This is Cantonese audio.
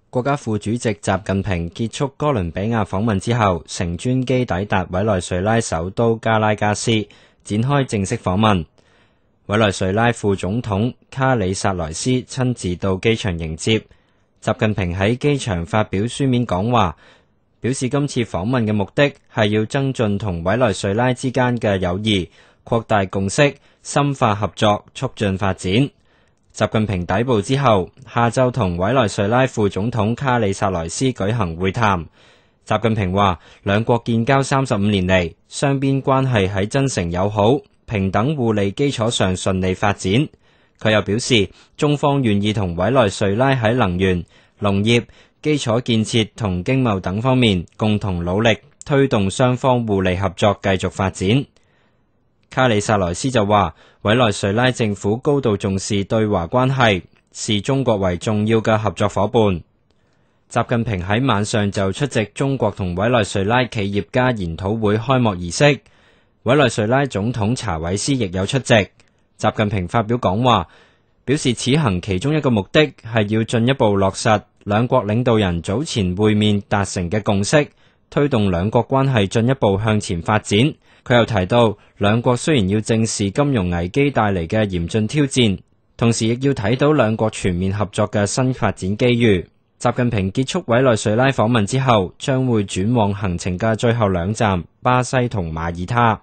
國家副主席習近平結束哥倫比亞訪問之後，乘專機抵達委內瑞拉首都加拉加斯，展開正式訪問。委內瑞拉副總統卡里薩萊斯親自到機場迎接。習近平喺機場發表書面講話，表示今次訪問嘅目的係要增進同委內瑞拉之間嘅友誼，擴大共識，深化合作，促進發展。習近平抵埗之後，下晝同委內瑞拉副總統卡里薩萊斯舉行會談。習近平話，兩國建交35年嚟，雙邊關係喺真誠友好、平等互利基礎上順利發展。佢又表示，中方願意同委內瑞拉喺能源、農業、基礎建設同經貿等方面共同努力，推動雙方互利合作繼續發展。卡里薩萊斯就話，委內瑞拉政府高度重視對華關係，視中國為重要嘅合作夥伴。習近平喺晚上就出席中國同委內瑞拉企業家研討會開幕儀式，委內瑞拉總統查韋斯亦有出席。習近平發表講話，表示此行其中一個目的係要進一步落實兩國領導人早前會面達成嘅共識，推動兩國關係進一步向前發展。佢又提到，兩國雖然要正視金融危機帶嚟嘅嚴峻挑戰，同時亦要睇到兩國全面合作嘅新發展機遇。習近平結束委內瑞拉訪問之後，將會轉往行程嘅最後兩站巴西同馬耳他。